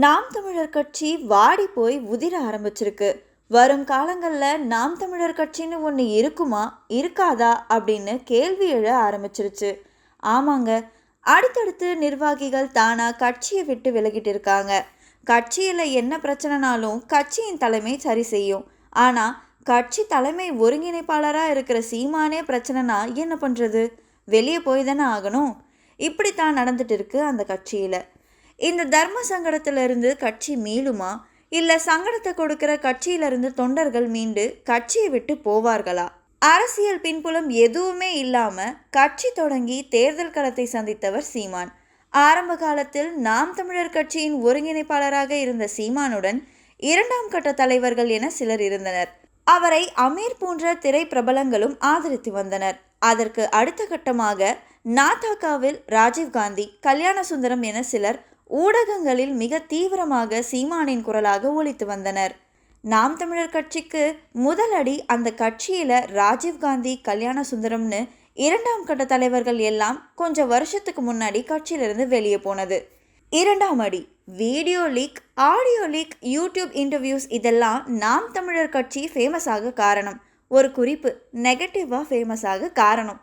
நாம் தமிழர் கட்சி வாடி போய் உதிர ஆரம்பிச்சிருக்கு. வரும் காலங்களில் நாம் தமிழர் கட்சின்னு ஒன்று இருக்குமா இருக்காதா அப்படின்னு கேள்வி எழ ஆரம்பிச்சிருச்சு. ஆமாங்க, அடுத்தடுத்து நிர்வாகிகள் தானா கட்சியை விட்டு விலகிட்டு இருக்காங்க. கட்சியில் என்ன பிரச்சனைனாலும் கட்சியின் தலைமை சரி செய்யும். ஆனால் கட்சி தலைமை ஒருங்கிணைப்பாளராக இருக்கிற சீமானே பிரச்சனைனா என்ன பண்ணுறது? வெளியே போய் தானே ஆகணும். இப்படித்தான் நடந்துட்டு இருக்கு அந்த கட்சியில். இந்த தர்ம சங்கடத்திலிருந்து கட்சி மீளுமா, இல்லை சங்கடத்தை கொடுக்கிற கட்சியிலிருந்து தொண்டர்கள் மீண்டு கட்சியை விட்டு போவார்களா? அரசியல் பின்புலம் எதுவுமே இல்லாம கட்சி தொடங்கி தேர்தல் களத்தை சந்தித்தவர் சீமான். ஆரம்ப காலத்தில் நாம் தமிழர் கட்சியின் ஒருங்கிணைப்பாளராக இருந்த சீமானுடன் இரண்டாம் கட்ட தலைவர்கள் என சிலர் இருந்தனர். அவரை அமீர் போன்ற திரை பிரபலங்களும் ஆதரித்து வந்தனர். அதற்கு அடுத்த கட்டமாக நாதாகாவில் ராஜீவ்காந்தி, கல்யாணசுந்தரம் என சிலர் ஊடகங்களில் மிக தீவிரமாக சீமானின் குரலாக ஒலித்து வந்தனர். நாம் தமிழர் கட்சிக்கு முதல் அடி அந்த கட்சியில ராஜீவ்காந்தி, கல்யாணசுந்தரம்னு இரண்டாம் கட்ட தலைவர்கள் எல்லாம் கொஞ்சம் வருஷத்துக்கு முன்னாடி கட்சியிலிருந்து வெளியே போனது. இரண்டாம் அடி video league, audio league, YouTube interviews, இதெல்லாம் நாம் தமிழர் கட்சி ஃபேமஸ் ஆக காரணம். ஒரு குறிப்பு, நெகட்டிவாக ஃபேமஸ் ஆக காரணம்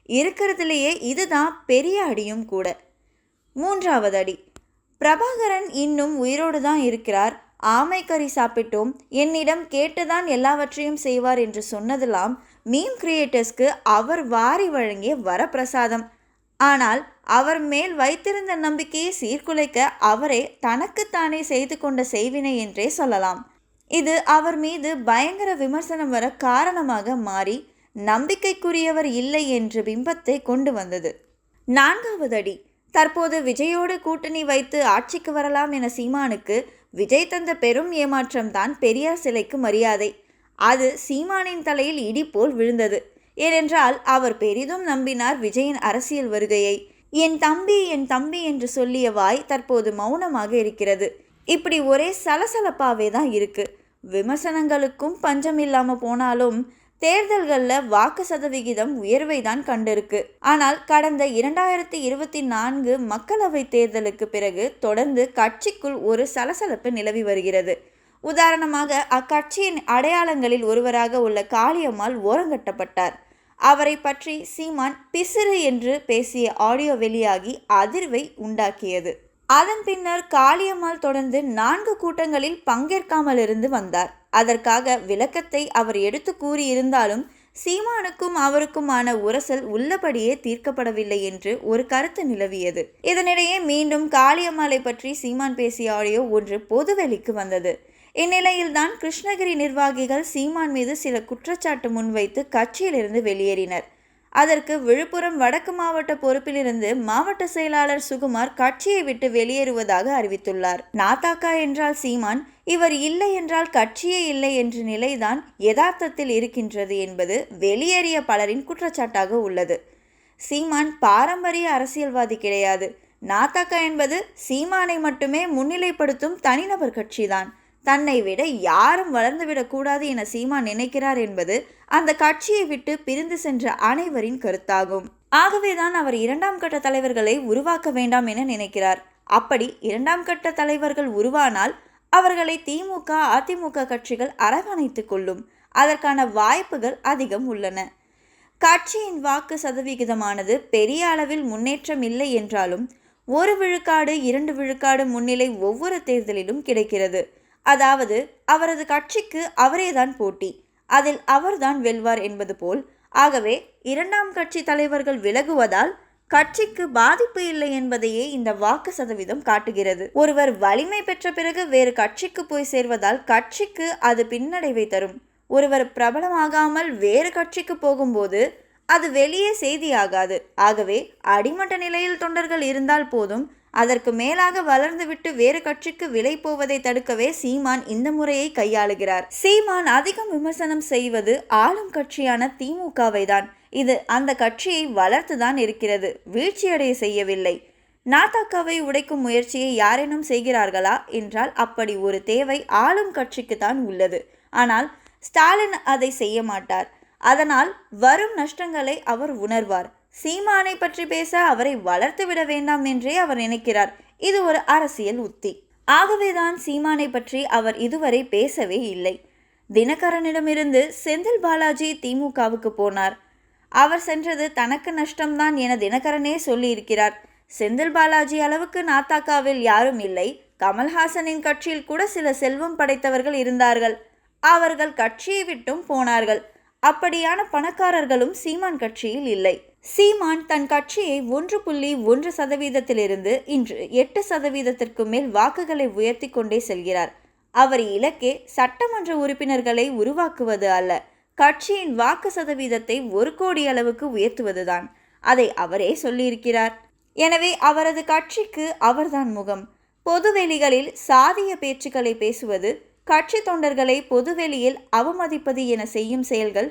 இருக்கிறதுலேயே இதுதான் பெரிய அடியும் கூட. மூன்றாவது அடி, பிரபாகரன் இன்னும் உயிரோடு தான் இருக்கிறார், ஆமை கறி சாப்பிட்டோம், என்னிடம் கேட்டுதான் எல்லாவற்றையும் செய்வார் என்று சொன்னதெல்லாம் மீம் கிரியேட்டர்ஸ்க்கு அவர் வாரி வழங்கிய வரப்பிரசாதம். ஆனால் அவர் மேல் வைத்திருந்த நம்பிக்கையை சீர்குலைக்க அவரே தனக்குத்தானே செய்து கொண்ட செய்வினை என்றே சொல்லலாம். இது அவர் மீது பயங்கர விமர்சனம் வர காரணமாக மாறி நம்பிக்கைக்குரியவர் இல்லை என்ற பிம்பத்தை கொண்டு வந்தது. நான்காவது அடி, தற்போது விஜயோடு கூட்டணி வைத்து ஆட்சிக்கு வரலாம் என சீமானுக்கு விஜய் தந்த பெரும் ஏமாற்றம் தான் பெரியார் சிலைக்கு மரியாதை. அது சீமானின் தலையில் இடி போல் விழுந்தது. ஏனென்றால் அவர் பெரிதும் நம்பினார் விஜயின் அரசியல் வருகையை. என் தம்பி என் தம்பி என்று சொல்லிய வாய் தற்போது மௌனமாக இருக்கிறது. இப்படி ஒரே சலசலப்பாவே தான் இருக்கு. விமர்சனங்களுக்கும் பஞ்சம் இல்லாம போனாலும் தேர்தல்களில் வாக்கு சதவிகிதம் உயர்வை தான் கண்டிருக்கு. ஆனால் கடந்த 2024 மக்களவை தேர்தலுக்கு பிறகு தொடர்ந்து கட்சிக்குள் ஒரு சலசலப்பு நிலவி வருகிறது. உதாரணமாக அக்கட்சியின் அடையாளங்களில் ஒருவராக உள்ள காளியம்மாள் ஓரங்கட்டப்பட்டார். அவரை பற்றி சீமான் பிசிறு என்று பேசிய ஆடியோ வெளியாகி அதிர்வை உண்டாக்கியது. அதன் பின்னர் காளியம்மாள் தொடர்ந்து 4 கூட்டங்களில் பங்கேற்காமல் இருந்து வந்தார். அதற்காக விளக்கத்தை அவர் எடுத்து கூறியிருந்தாலும் சீமானுக்கும் அவருக்குமான உரசல் உள்ளபடியே தீர்க்கப்படவில்லை என்று ஒரு கருத்து நிலவியது. இதனிடையே மீண்டும் காளியம்மாளை பற்றி சீமான் பேசிய ஆடியோ ஒன்று பொதுவெளிக்கு வந்தது. இந்நிலையில்தான் கிருஷ்ணகிரி நிர்வாகிகள் சீமான் மீது சில குற்றச்சாட்டு முன்வைத்து கட்சியிலிருந்து வெளியேறினர். அதற்கு விழுப்புரம் வடக்கு மாவட்ட பொறுப்பிலிருந்து மாவட்ட செயலாளர் சுகுமார் கட்சியை விட்டு வெளியேறுவதாக அறிவித்துள்ளார். நாதாகா என்றால் சீமான், இவர் இல்லை என்றால் கட்சியே இல்லை என்ற நிலைதான் யதார்த்தத்தில் இருக்கின்றது என்பது வெளியேறிய பலரின் குற்றச்சாட்டாக உள்ளது. சீமான் பாரம்பரிய அரசியல்வாதி கிடையாது. நாதாகா என்பது சீமானை மட்டுமே முன்னிலைப்படுத்தும் தனிநபர் கட்சிதான். தன்னை விட யாரும் வளர்ந்துவிடக்கூடாது என சீமான் நினைக்கிறார் என்பது அந்த கட்சியை விட்டு பிரிந்து சென்ற அனைவரின் கருத்தாகும். ஆகவேதான் அவர் இரண்டாம் கட்ட தலைவர்களை உருவாக்க வேண்டாம் என நினைக்கிறார். அப்படி இரண்டாம் கட்ட தலைவர்கள் உருவானால் அவர்களை திமுக, அதிமுக கட்சிகள் அரவணைத்துக் கொள்ளும். அதற்கான வாய்ப்புகள் அதிகம் உள்ளன. கட்சியின் வாக்கு சதவிகிதமானது பெரிய அளவில் முன்னேற்றம் இல்லை என்றாலும் 1 விழுக்காடு 2 விழுக்காடு முன்னிலை ஒவ்வொரு தேர்தலிலும் கிடைக்கிறது. அதாவது அவரது கட்சிக்கு அவரேதான் போட்டி, அதில் அவர்தான் வெல்வார் என்பது போல். ஆகவே இரண்டாம் கட்சி தலைவர்கள் விலகுவதால் கட்சிக்கு பாதிப்பு இல்லை என்பதையே இந்த வாக்கு சதவீதம் காட்டுகிறது. ஒருவர் வலிமை பெற்ற பிறகு வேறு கட்சிக்கு போய் சேர்வதால் கட்சிக்கு அது பின்னடைவை தரும். ஒருவர் பிரபலமாகாமல் வேறு கட்சிக்கு போகும்போது அது வெளியே செய்தியாகாது. ஆகவே அடிமட்ட நிலையில் தொண்டர்கள் இருந்தால் போதும். அதற்கு மேலாக வளர்ந்துவிட்டு வேறு கட்சிக்கு விலை போவதை தடுக்கவே சீமான் இந்த முறையை கையாளுகிறார். சீமான் அதிகம் விமர்சனம் செய்வது ஆளும் கட்சியான திமுகவை தான். இது அந்த கட்சியை வளர்த்துதான் இருக்கிறது, வீழ்ச்சியடைய செய்யவில்லை. நாதாகாவை உடைக்கும் முயற்சியை யாரேனும் செய்கிறார்களா என்றால் அப்படி ஒரு தேவை ஆளும் கட்சிக்கு தான் உள்ளது. ஆனால் ஸ்டாலின் அதை செய்ய மாட்டார். அதனால் வரும் நஷ்டங்களை அவர் உணர்வார். சீமானை பற்றி பேச அவரை வளர்த்து விட வேண்டாம் என்றே அவர் நினைக்கிறார். இது ஒரு அரசியல் உத்தி. ஆகவேதான் சீமானை பற்றி அவர் இதுவரை பேசவே இல்லை. தினகரனிடமிருந்து செந்தில் பாலாஜி திமுகவுக்கு போனார். அவர் சென்றது தனக்கு நஷ்டம்தான் என தினகரனே சொல்லியிருக்கிறார். செந்தில் பாலாஜி அளவுக்கு நாத்தாக்காவில் யாரும் இல்லை. கமல்ஹாசனின் கட்சியில் கூட சில செல்வம் படைத்தவர்கள் இருந்தார்கள். அவர்கள் கட்சியை விட்டும் போனார்கள். அப்படியான பணக்காரர்களும் சீமான் கட்சியில் இல்லை. சீமான் தன் கட்சியை 1.1% இன்று 8% மேல் வாக்குகளை உயர்த்தி கொண்டே செல்கிறார். அவர் இலக்கே சட்டமன்ற உறுப்பினர்களை உருவாக்குவது அல்ல, கட்சியின் வாக்கு சதவீதத்தை 1 கோடி அளவுக்கு உயர்த்துவதுதான். அதை அவரே சொல்லியிருக்கிறார். எனவே அவரது கட்சிக்கு அவர்தான் முகம். பொதுவெளிகளில் சாதிய பேச்சுக்களை பேசுவது, கட்சி தொண்டர்களை பொதுவெளியில் அவமதிப்பது என செய்யும் செயல்கள்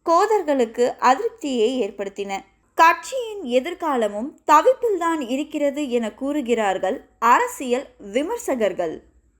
கோதர்களுக்கு அதிருப்தியை ஏற்படுத்தின. கட்சியின் எதிர்காலமும் தவிப்பில்தான் இருக்கிறது என கூறுகிறார்கள் அரசியல் விமர்சகர்கள்.